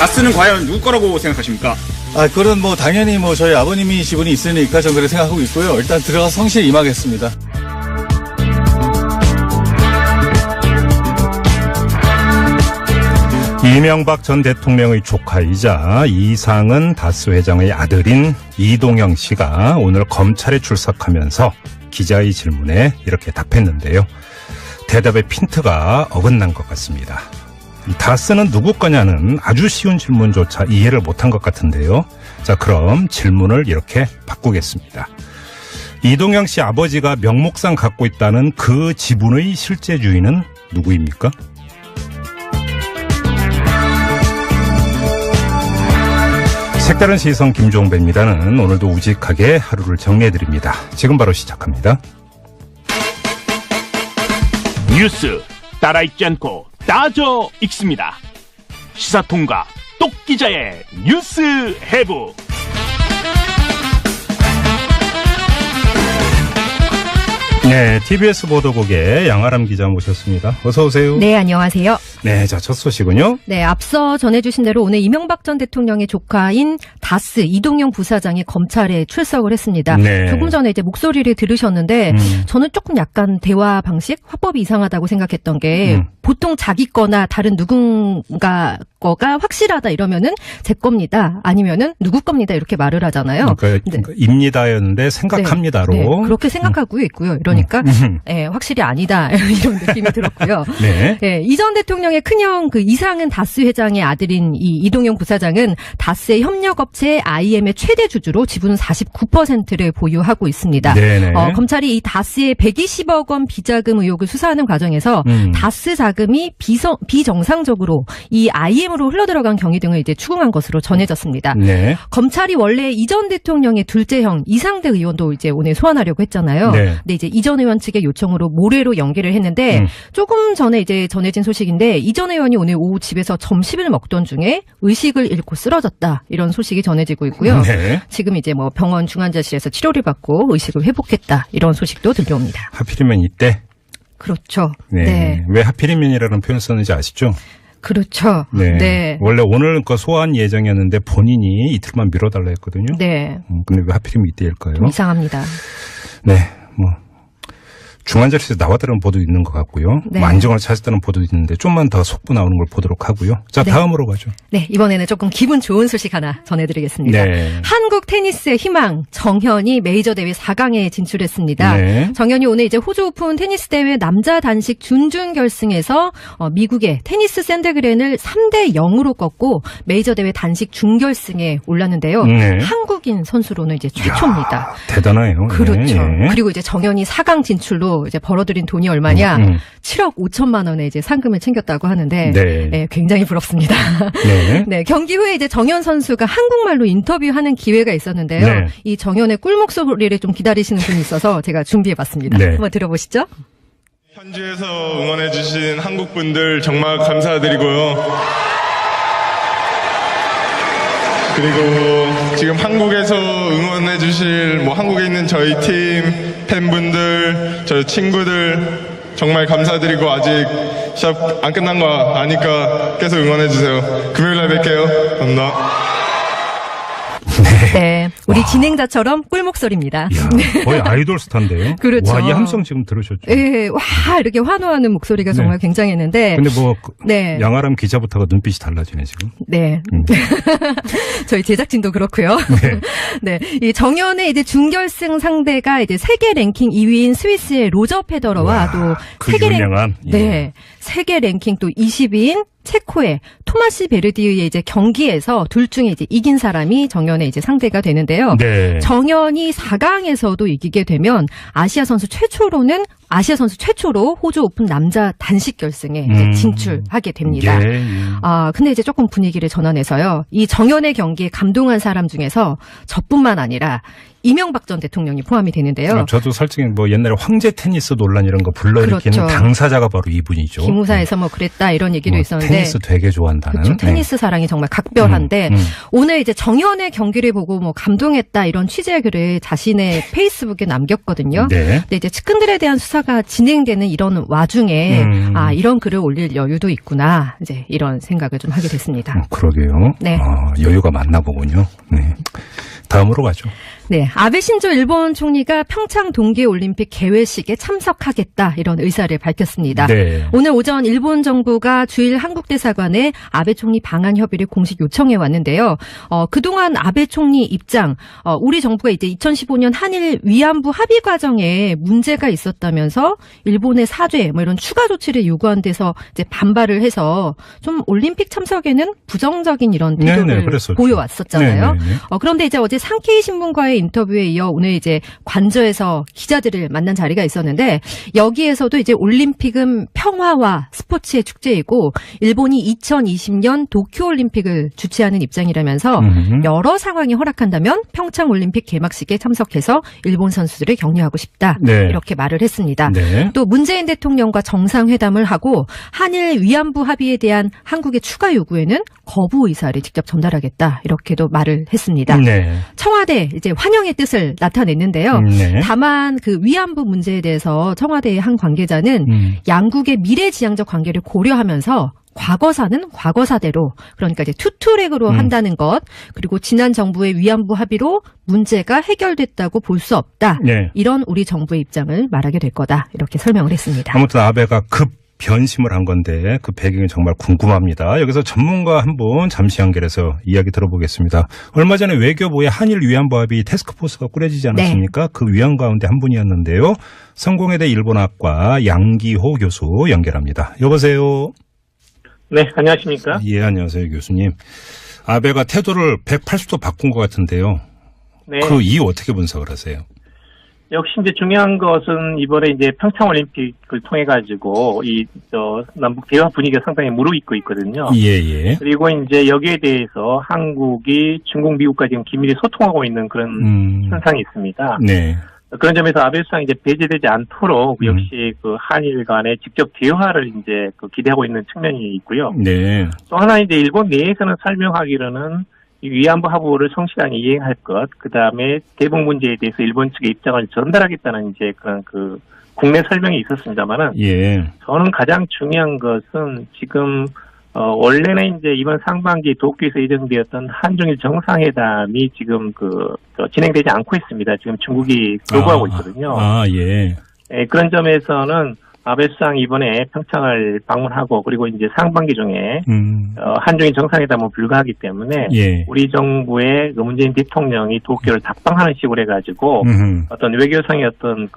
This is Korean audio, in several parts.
다스는 과연 누구 거라고 생각하십니까? 그건 뭐 당연히 뭐 저희 아버님이 지분이 있으니까 저는 그렇게 생각하고 있고요. 일단 들어가서 성실히 임하겠습니다. 이명박 전 대통령의 조카이자 이상은 다스 회장의 아들인 이동영 씨가 오늘 검찰에 출석하면서 기자의 질문에 이렇게 답했는데요. 대답의 핀트가 어긋난 것 같습니다. 이 다스는 누구 거냐는 아주 쉬운 질문조차 이해를 못한 것 같은데요. 자, 그럼 질문을 이렇게 바꾸겠습니다. 이동영 씨 아버지가 명목상 갖고 있다는 그 지분의 실제 주인은 누구입니까? 색다른 시선 김종배입니다는 오늘도 우직하게 하루를 정리해드립니다. 지금 바로 시작합니다. 뉴스 따라 읽지 않고 따져 읽습니다. 시사통과 똑기자의 뉴스 해부. 네, TBS 보도국의 양아람 기자 모셨습니다. 어서 오세요. 네, 안녕하세요. 네, 자, 첫 소식은요. 네, 앞서 전해주신 대로 오늘 이명박 전 대통령의 조카인 다스 이동영 부사장이 검찰에 출석을 했습니다. 네. 조금 전에 이제 목소리를 들으셨는데 저는 조금 약간 대화 방식, 화법이 이상하다고 생각했던 게 보통 자기 거나 다른 누군가 거가 확실하다 이러면은 제 겁니다. 아니면은 누구 겁니다. 이렇게 말을 하잖아요. 그러니까 입니다였는데 생각합니다로. 네, 그렇게 생각하고 있고요. 이러니까 네, 확실히 아니다 이런 느낌이 들었고요. 네. 네, 이 전 대통령의 큰형 그 이상은 다스 회장의 아들인 이 이동영 부사장은 다스의 협력업체 IM의 최대 주주로 지분 49%를 보유하고 있습니다. 네네. 검찰이 이 다스의 120억 원 비자금 의혹을 수사하는 과정에서 다스 자금이 비정상적으로 이 IM으로 흘러들어간 경위 등을 이제 추궁한 것으로 전해졌습니다. 네. 검찰이 원래 이 전 대통령의 둘째 형 이상대 의원도 이제 오늘 소환하려고 했잖아요. 네. 근데 이제 이 전 의원 측의 요청으로 모레로 연기를 했는데 조금 전에 이제 전해진 소식인데 이 전 의원이 오늘 오후 집에서 점심을 먹던 중에 의식을 잃고 쓰러졌다 이런 소식이 전해지고 있고요. 네. 지금 이제 뭐 병원 중환자실에서 치료를 받고 의식을 회복했다 이런 소식도 들려옵니다. 하필이면 이때. 그렇죠. 네. 네. 왜 하필이면이라는 표현 썼는지 아시죠? 그렇죠. 네. 네. 원래 오늘 그 소환 예정이었는데 본인이 이틀만 미뤄달라 했거든요. 네. 근데 왜 하필이면 이때일까요? 좀 이상합니다. 네. 뭐. 중환자실에서 나왔다는 보도도 있는 것 같고요. 네. 안정을 찾았다는 보도도 있는데 좀만 더 속보 나오는 걸 보도록 하고요. 자, 네. 다음으로 가죠. 네, 이번에는 조금 기분 좋은 소식 하나 전해드리겠습니다. 네. 한국 테니스의 희망 정현이 메이저 대회 4강에 진출했습니다. 네. 정현이 오늘 이제 호주 오픈 테니스 대회 남자 단식 준준 결승에서 미국의 테니스 샌드그렌을 3대 0으로 꺾고 메이저 대회 단식 준결승에 올랐는데요. 네. 한국인 선수로는 이제 최초입니다. 대단해요. 그렇죠. 네. 그리고 이제 정현이 4강 진출로 이제 벌어들인 돈이 얼마냐? 7억 5천만 원의 이제 상금을 챙겼다고 하는데 네. 네, 굉장히 부럽습니다. 네. 네, 경기 후에 이제 정현 선수가 한국말로 인터뷰하는 기회가 있었는데요. 네. 이 정현의 꿀목 소리를 좀 기다리시는 분이 있어서 제가 준비해봤습니다. 네. 한번 들어보시죠. 현지에서 응원해주신 한국분들 정말 감사드리고요. 그리고 지금 한국에서 응원해주실 한국에 있는 저희 팀 팬분들, 저희 친구들 정말 감사드리고 아직 시합 안 끝난 거 아니까 계속 응원해주세요. 금요일날 뵐게요. 감사합니다. 네, 우리 진행자처럼 꿀목소리입니다. 이야, 거의 아이돌 스타인데요. 그렇죠. 와, 이 함성 지금 들으셨죠? 네, 와 이렇게 환호하는 목소리가 정말 굉장했는데. 근데 네. 양아람 기자부터가 눈빛이 달라지네 지금. 네. 저희 제작진도 그렇고요. 네. 네. 이 정현의 이제 준결승 상대가 이제 세계 랭킹 2위인 스위스의 로저 페더러와 와, 또 그 세계 유명한. 네. 세계 랭킹 또 20위인 체코의 토마시 베르디의 이제 경기에서 둘 중에 이제 이긴 사람이 정현의 이제 상대가 되는데요. 네. 정현이 4강에서도 이기게 되면 아시아 선수 최초로 호주 오픈 남자 단식 결승에 이제 진출하게 됩니다. 예. 근데 이제 조금 분위기를 전환해서요. 이 정현의 경기에 감동한 사람 중에서 저뿐만 아니라 이명박 전 대통령이 포함이 되는데요. 저도 솔직히 옛날에 황제 테니스 논란 이런 거 불러일으키는 그렇죠. 당사자가 바로 이분이죠. 기무사에서 그랬다 이런 얘기도 있었는데. 테니스 되게 좋아한다는. 그렇죠. 테니스 사랑이 정말 각별한데 오늘 이제 정현의 경기를 보고 감동했다 이런 취재의 글을 자신의 페이스북에 남겼거든요. 네. 근데 이제 측근들에 대한 수사 심사가 진행되는 이런 와중에 이런 글을 올릴 여유도 있구나. 이제 이런 생각을 좀 하게 됐습니다. 그러게요. 네. 여유가 많나 보군요. 네. 다음으로 가죠. 네, 아베 신조 일본 총리가 평창 동계올림픽 개회식에 참석하겠다 이런 의사를 밝혔습니다. 네. 오늘 오전 일본 정부가 주일 한국대사관에 아베 총리 방한 협의를 공식 요청해 왔는데요. 그동안 아베 총리 입장, 우리 정부가 이제 2015년 한일 위안부 합의 과정에 문제가 있었다면서 일본의 사죄 뭐 이런 추가 조치를 요구한 데서 이제 반발을 해서 좀 올림픽 참석에는 부정적인 이런 태도를 보여왔었잖아요. 그런데 이제 어제 상케이 신문과의 인터뷰에 이어 오늘 이제 관저에서 기자들을 만난 자리가 있었는데 여기에서도 이제 올림픽은 평화와 스포츠의 축제이고 일본이 2020년 도쿄올림픽을 주최하는 입장이라면서 여러 상황이 허락한다면 평창올림픽 개막식에 참석해서 일본 선수들을 격려하고 싶다. 네. 이렇게 말을 했습니다. 네. 또 문재인 대통령과 정상회담을 하고 한일 위안부 합의에 대한 한국의 추가 요구에는 거부 의사를 직접 전달하겠다. 이렇게도 말을 했습니다. 네. 청와대 이제 환영의 뜻을 나타냈는데요. 네. 다만 그 위안부 문제에 대해서 청와대의 한 관계자는 양국의 미래지향적 관계를 고려하면서 과거사는 과거사대로 그러니까 이제 투트랙으로 한다는 것 그리고 지난 정부의 위안부 합의로 문제가 해결됐다고 볼 수 없다. 네. 이런 우리 정부의 입장을 말하게 될 거다. 이렇게 설명을 했습니다. 아무튼 아베가 변심을 한 건데 그 배경이 정말 궁금합니다. 여기서 전문가 한 분 잠시 연결해서 이야기 들어보겠습니다. 얼마 전에 외교부의 한일 위안부 합의 태스크포스가 꾸려지지 않았습니까? 네. 그 위원 가운데 한 분이었는데요. 성공회대 일본학과 양기호 교수 연결합니다. 여보세요. 네, 안녕하십니까? 예, 안녕하세요, 교수님. 아베가 태도를 180도 바꾼 것 같은데요. 네. 그 이유 어떻게 분석을 하세요? 역시 이제 중요한 것은 이번에 이제 평창 올림픽을 통해 가지고 남북 대화 분위기가 상당히 무르익고 있거든요. 예. 그리고 이제 여기에 대해서 한국이 중국, 미국과 지금 긴밀히 소통하고 있는 그런 현상이 있습니다. 네. 그런 점에서 아베 수상이 이제 배제되지 않도록 역시 그 한일 간의 직접 대화를 이제 기대하고 있는 측면이 있고요. 네. 또 하나 이제 일본 내에서는 설명하기로는 이 위안부 합의를 성실하게 이행할 것, 그 다음에 대북 문제에 대해서 일본 측의 입장을 전달하겠다는 이제 그런 국내 설명이 있었습니다만은, 예. 저는 가장 중요한 것은 지금 원래는 이제 이번 상반기 도쿄에서 예정되었던 한중일 정상회담이 지금 진행되지 않고 있습니다. 지금 중국이 요구하고 있거든요. 예. 네, 그런 점에서는 아베 수상 이번에 평창을 방문하고 그리고 이제 상반기 중에 한중일 정상회담은 불가하기 때문에 예. 우리 정부의 문재인 대통령이 도쿄를 답방하는 식으로 해가지고 어떤 외교상의 어떤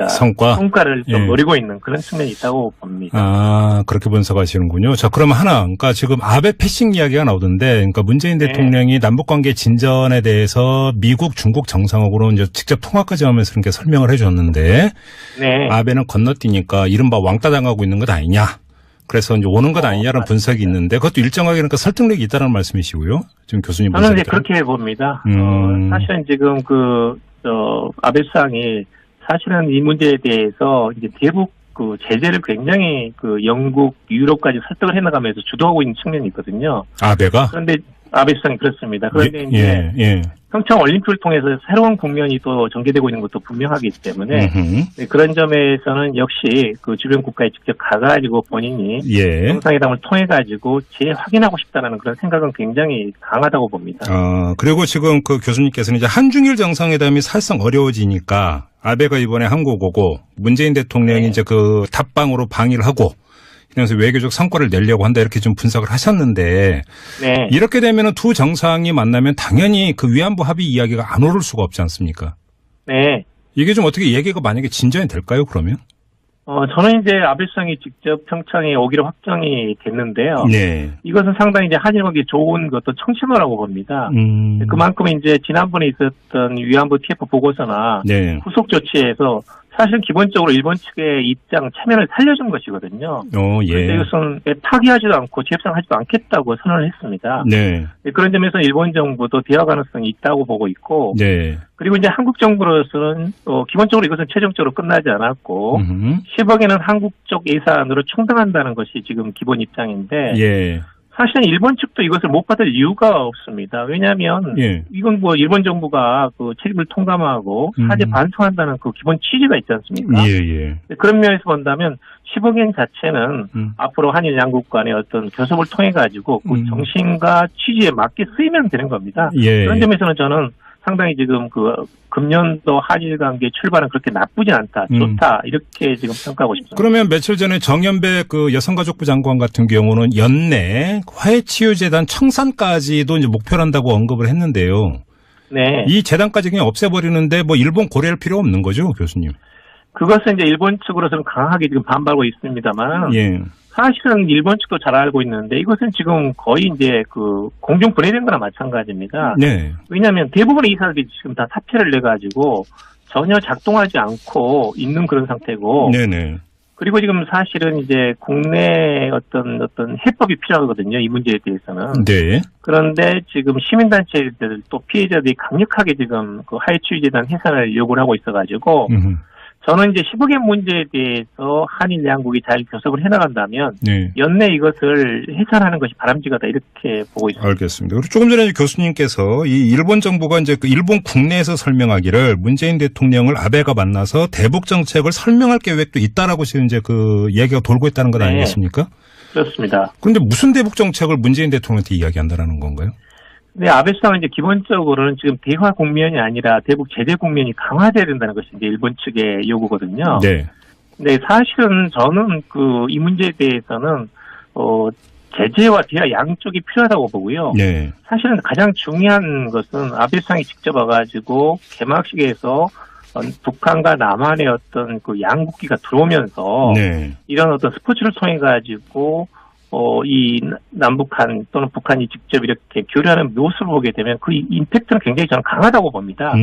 성과를 좀 노리고 있는 그런 측면이 있다고 봅니다. 그렇게 분석하시는군요. 자, 그럼 그러니까 지금 아베 패싱 이야기가 나오던데, 그러니까 문재인 대통령이 남북관계 진전에 대해서 미국, 중국 정상하고는 이제 직접 통화까지 하면서 이렇게 설명을 해줬는데, 네. 아베는 건너뛰니까 이른바 왕따 당하고 있는 것 아니냐. 그래서 이제 오는 것 아니냐는 분석이 있는데, 그것도 일정하게 그러니까 설득력이 있다는 말씀이시고요. 지금 교수님 저는 이제 그렇게 봅니다. 사실은 지금 아베 수상이 사실은 이 문제에 대해서 이제 대북 제재를 굉장히 영국, 유럽까지 설득을 해나가면서 주도하고 있는 측면이 있거든요. 아베가? 그런데 아베 수상이 그렇습니다. 그런데 이제 평창 올림픽을 통해서 새로운 국면이 또 전개되고 있는 것도 분명하기 때문에 그런 점에서는 역시 주변 국가에 직접 가가지고 본인이 정상회담을 통해 가지고 재확인하고 싶다는 그런 생각은 굉장히 강하다고 봅니다. 그리고 지금 교수님께서는 이제 한중일 정상회담이 사실상 어려워지니까 아베가 이번에 한국 오고 문재인 대통령이 이제 답방으로 방위를 하고 그래서 외교적 성과를 내려고 한다 이렇게 좀 분석을 하셨는데 이렇게 되면은 두 정상이 만나면 당연히 위안부 합의 이야기가 안 오를 수가 없지 않습니까? 네. 이게 좀 어떻게 얘기가 만약에 진전이 될까요? 그러면? 저는 이제 아베 수상이 직접 평창에 오기로 확정이 됐는데요. 네. 이것은 상당히 이제 한일 관계 좋은 것도 청신호라고 봅니다. 그만큼 이제 지난번에 있었던 위안부 TF 보고서나 후속 조치에서 사실 기본적으로 일본 측의 입장 체면을 살려준 것이거든요. 그런데 이것은 파기하지도 않고 재협상하지도 않겠다고 선언을 했습니다. 네. 그런 점에서 일본 정부도 대화 가능성이 있다고 보고 있고, 그리고 이제 한국 정부로서는 기본적으로 이것은 최종적으로 끝나지 않았고 10억에는 한국 쪽 예산으로 충당한다는 것이 지금 기본 입장인데, 사실은 일본 측도 이것을 못 받을 이유가 없습니다. 왜냐하면 예. 이건 뭐 일본 정부가 그 책임을 통감하고 사죄 반성한다는 그 기본 취지가 있지 않습니까? 예. 그런 면에서 본다면 10억엔 자체는 앞으로 한일 양국 간의 어떤 교섭을 통해 가지고 그 정신과 취지에 맞게 쓰이면 되는 겁니다. 예. 그런 점에서는 저는 상당히 지금 그 금년도 한일 관계 출발은 그렇게 나쁘지 않다, 좋다 이렇게 지금 평가하고 싶습니다. 그러면 며칠 전에 정연배 그 여성가족부 장관 같은 경우는 연내 화해치유재단 청산까지도 이제 목표로 한다고 언급을 했는데요. 네. 이 재단까지 그냥 없애버리는데 뭐 일본 고려할 필요 없는 거죠, 교수님? 그것은 이제 일본 측으로서는 강하게 지금 반발하고 있습니다만. 예. 사실은 일본 측도 잘 알고 있는데 이것은 지금 거의 이제 그 공중 분해된 거나 마찬가지입니다. 네. 왜냐하면 대부분의 이사들이 지금 다 사퇴를 내가지고 전혀 작동하지 않고 있는 그런 상태고. 네네. 그리고 지금 사실은 이제 국내 어떤 해법이 필요하거든요. 이 문제에 대해서는. 네. 그런데 지금 시민단체들 또 피해자들이 강력하게 지금 그 하해치유재단 해산을 요구를 하고 있어가지고. 저는 이제 10억엔 문제에 대해서 한일 양국이 잘 교섭을 해나간다면 네. 연내 이것을 해산하는 것이 바람직하다 이렇게 보고 있습니다. 알겠습니다. 그리고 조금 전에 교수님께서 이 일본 정부가 이제 그 일본 국내에서 설명하기를 문재인 대통령을 아베가 만나서 대북 정책을 설명할 계획도 있다라고 지금 이제 그 얘기가 돌고 있다는 것 아니겠습니까? 그렇습니다. 그런데 무슨 대북 정책을 문재인 대통령한테 이야기한다라는 건가요? 네, 아베 수상은 이제 기본적으로는 지금 대화 국면이 아니라 대북 제재 국면이 강화돼야 된다는 것이 이제 일본 측의 요구거든요. 네. 네, 사실은 저는 이 문제에 대해서는, 제재와 대화 양쪽이 필요하다고 보고요. 네. 사실은 가장 중요한 것은 아베 수상이 직접 와가지고 개막식에서 북한과 남한의 어떤 그 양국기가 들어오면서 네. 이런 어떤 스포츠를 통해 가지고 이 남북한 또는 북한이 직접 이렇게 교류하는 모습을 보게 되면 그 임팩트는 굉장히 저는 강하다고 봅니다.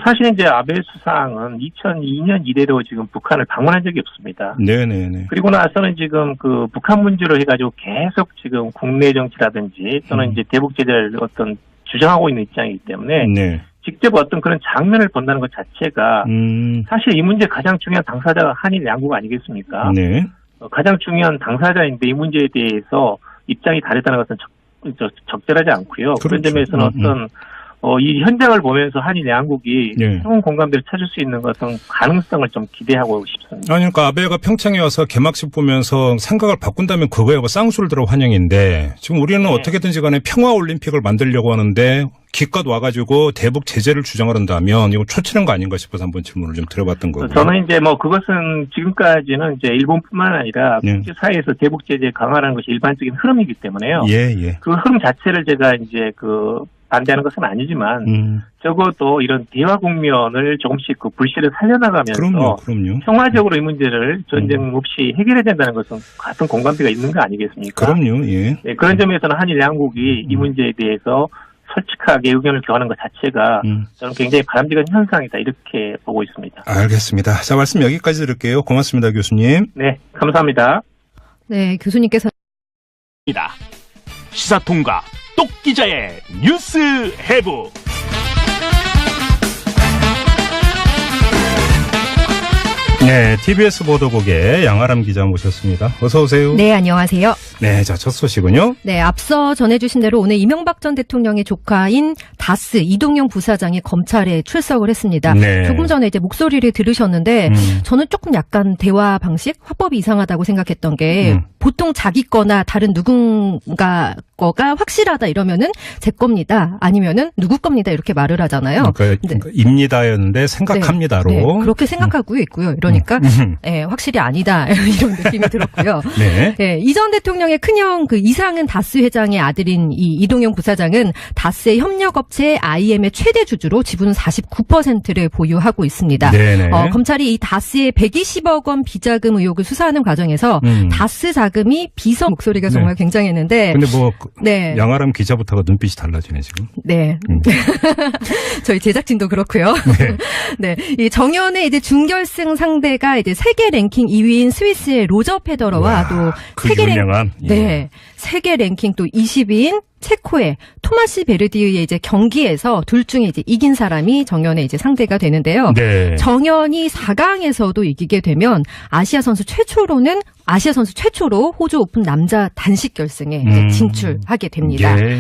사실 이제 아베 수상은 2002년 이래로 지금 북한을 방문한 적이 없습니다. 네네네. 그리고 나서는 지금 그 북한 문제로 해가지고 계속 지금 국내 정치라든지 또는 이제 대북 제재를 어떤 주장하고 있는 입장이기 때문에 네. 직접 어떤 그런 장면을 본다는 것 자체가 사실 이 문제 가장 중요한 당사자가 한일 양국 아니겠습니까? 네. 가장 중요한 당사자인데 이 문제에 대해서 입장이 다르다는 것은 적절하지 않고요. 그렇죠. 그런 점에서는 어떤 이 현장을 보면서 한일 양국이 네. 새로운 공감대를 찾을 수 있는 것은 가능성을 좀 기대하고 싶습니다. 아니, 그러니까 아베가 평창에 와서 개막식 보면서 생각을 바꾼다면 그거에 쌍수를 들어 환영인데 지금 우리는 어떻게든지 간에 평화올림픽을 만들려고 하는데 기껏 와가지고 대북 제재를 주장을 한다면 이거 초치는 거 아닌가 싶어서 한번 질문을 좀 드려봤던 거고요. 저는 이제 그것은 지금까지는 이제 일본뿐만 아니라 국제사회에서 대북 제재 강화라는 것이 일반적인 흐름이기 때문에요. 예. 그 흐름 자체를 제가 이제 반대하는 것은 아니지만 적어도 이런 대화 국면을 조금씩 불씨를 살려나가면서 그럼요. 평화적으로 이 문제를 전쟁 없이 해결해야 된다는 것은 같은 공감대가 있는 거 아니겠습니까? 그럼요. 예. 네, 그런 점에서는 한일 양국이 이 문제에 대해서 솔직하게 의견을 교환하는 것 자체가 저는 굉장히 바람직한 현상이다 이렇게 보고 있습니다. 알겠습니다. 자, 말씀 여기까지 드릴게요. 고맙습니다, 교수님. 네, 감사합니다. 네, 교수님께서 시사통과 똑기자의 뉴스 해부. 네, TBS 보도국의 양아람 기자 모셨습니다. 어서 오세요. 네, 안녕하세요. 네, 자, 첫 소식은요. 네, 앞서 전해주신 대로 오늘 이명박 전 대통령의 조카인 다스 이동영 부사장이 검찰에 출석을 했습니다. 네. 조금 전에 이제 목소리를 들으셨는데 저는 조금 약간 대화 방식, 화법이 이상하다고 생각했던 게 보통 자기 거나 다른 누군가 거가 확실하다 이러면은 제 겁니다. 아니면은 누구 겁니다. 이렇게 말을 하잖아요. 그러니까 입니다였는데 생각합니다로. 네, 그렇게 생각하고 있고요. 이러니까 네, 확실히 아니다 이런 느낌이 들었고요. 네. 네, 이 전 대통령의 큰형 이상은 다스 회장의 아들인 이 이동영 부사장은 다스의 협력업체 IM의 최대 주주로 지분 49%를 보유하고 있습니다. 검찰이 이 다스의 120억 원 비자금 의혹을 수사하는 과정에서 다스 자금이 비서 목소리가 정말 굉장했는데. 근데 양아람 기자부터가 눈빛이 달라지네 지금. 네. 저희 제작진도 그렇고요. 네. 이 정연의 이제 준결승 상대가 이제 세계 랭킹 2위인 스위스의 로저 페더러와 또 세계 유명한. 네. 세계 랭킹 또 20위인 체코의 토마시 베르디의 이제 경기에서 둘 중에 이제 이긴 사람이 정연의 이제 상대가 되는데요. 네. 정연이 4강에서도 이기게 되면 아시아 선수 최초로 호주 오픈 남자 단식 결승에 이제 진출하게 됩니다. 예.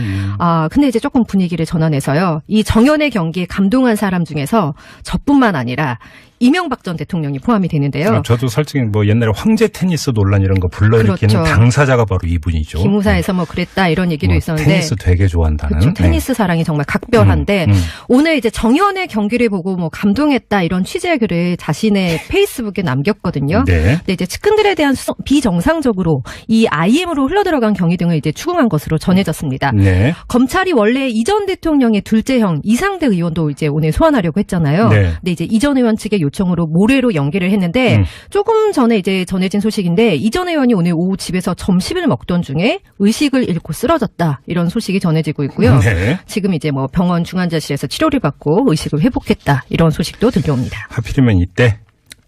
근데 이제 조금 분위기를 전환해서요. 이 정연의 경기에 감동한 사람 중에서 저뿐만 아니라 이명박 전 대통령이 포함이 되는데요. 저도 솔직히 뭐 옛날에 황제 테니스 논란 이런 거 불러일으키는 그렇죠. 당사자가 바로 이분이죠. 기무사에서 뭐 그랬다 이런 얘기도 있었는데 테니스 되게 좋아한다는. 그렇죠. 테니스 사랑이 정말 각별한데 오늘 이제 정연의 경기를 보고 뭐 감동했다 이런 취재 글을 자신의 페이스북에 남겼거든요. 네. 근데 이제 측근들에 대한 비정상적으로 이 IM으로 흘러들어간 경위 등을 이제 추궁한 것으로 전해졌습니다. 네. 검찰이 원래 이 전 대통령의 둘째 형 이상대 의원도 이제 오늘 소환하려고 했잖아요. 네. 근데 이제 이 전 의원 측의 요청으로 모레로 연기를 했는데 조금 전에 이제 전해진 소식인데 이 전 의원이 오늘 오후 집에서 점심을 먹던 중에 의식을 잃고 쓰러졌다 이런 소식이 전해지고 있고요. 네. 지금 이제 뭐 병원 중환자실에서 치료를 받고 의식을 회복했다 이런 소식도 들려옵니다. 하필이면 이때.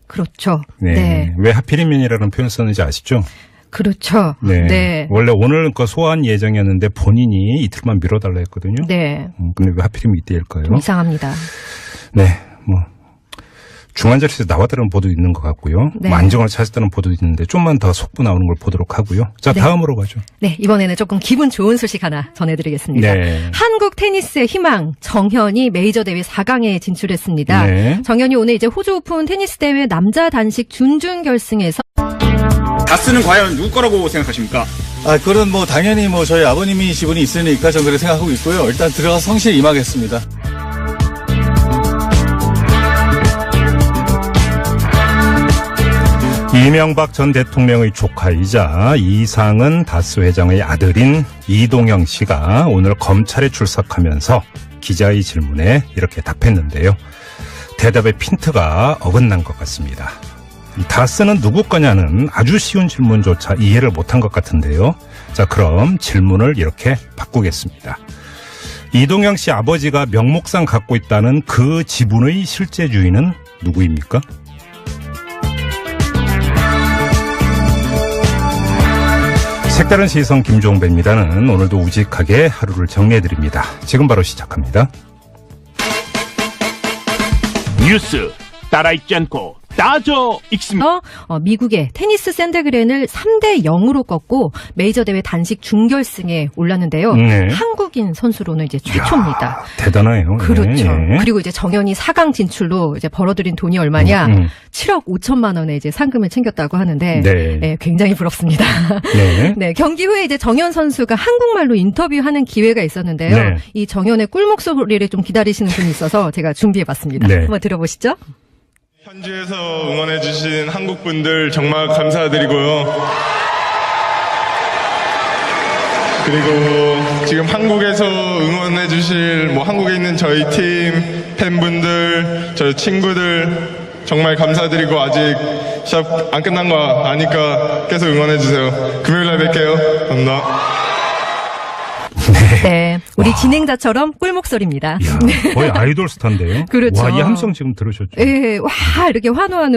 그렇죠. 네. 네. 왜 하필이면이라는 표현 썼는지 아시죠? 그렇죠. 네. 네. 원래 오늘 그 소환 예정이었는데 본인이 이틀만 미뤄달라 했거든요. 네. 근데 왜 하필이면 이때일까요? 좀 이상합니다. 네. 뭐 중환자실에서 나왔다는 보도도 있는 것 같고요. 네. 뭐 안정을 찾았다는 보도도 있는데 좀만 더 속보 나오는 걸 보도록 하고요. 자, 네. 다음으로 가죠. 네, 이번에는 조금 기분 좋은 소식 하나 전해드리겠습니다. 네. 한국 테니스의 희망 정현이 메이저 대회 4강에 진출했습니다. 네. 정현이 오늘 이제 호주 오픈 테니스 대회 남자 단식 준준 결승에서 다스는 과연 누구 거라고 생각하십니까? 그건 뭐 당연히 뭐 저희 아버님이 지분이 있으니까 저는 그렇게 생각하고 있고요. 일단 들어가 성실히 임하겠습니다. 이명박 전 대통령의 조카이자 이상은 다스 회장의 아들인 이동영 씨가 오늘 검찰에 출석하면서 기자의 질문에 이렇게 답했는데요. 대답의 핀트가 어긋난 것 같습니다. 다스는 누구 거냐는 아주 쉬운 질문조차 이해를 못한 것 같은데요. 자, 그럼 질문을 이렇게 바꾸겠습니다. 이동영 씨 아버지가 명목상 갖고 있다는 그 지분의 실제 주인은 누구입니까? 색다른 시선 김종배입니다는 오늘도 우직하게 하루를 정리해드립니다. 지금 바로 시작합니다. 뉴스 따라 읽지 않고 따져 읽습니다. 미국의 테니스 샌드그렌을 3대 0으로 꺾고 메이저 대회 단식 준결승에 올랐는데요. 네. 한국인 선수로는 이제 최초입니다. 이야, 대단해요. 그렇죠. 네. 그리고 이제 정현이 4강 진출로 이제 벌어들인 돈이 얼마냐? 7억 5천만 원의 이제 상금을 챙겼다고 하는데 네. 네, 굉장히 부럽습니다. 네. 네, 경기 후에 이제 정현 선수가 한국말로 인터뷰하는 기회가 있었는데요. 네. 이 정현의 꿀목소리를 좀 기다리시는 분이 있어서 제가 준비해봤습니다. 네. 한번 들어보시죠. 현지에서 응원해주신 한국분들 정말 감사드리고요. 그리고 지금 한국에서 응원해주실 뭐 한국에 있는 저희 팀 팬분들, 저희 친구들 정말 감사드리고 아직 시합 안 끝난 거 아니까 계속 응원해주세요. 금요일날 뵐게요. 감사합니다. 네, 우리 진행자처럼 꿀목소리입니다. 이야, 거의 아이돌 스타인데요. 그렇죠. 와, 이 함성 지금 들으셨죠? 예, 와, 이렇게 환호하는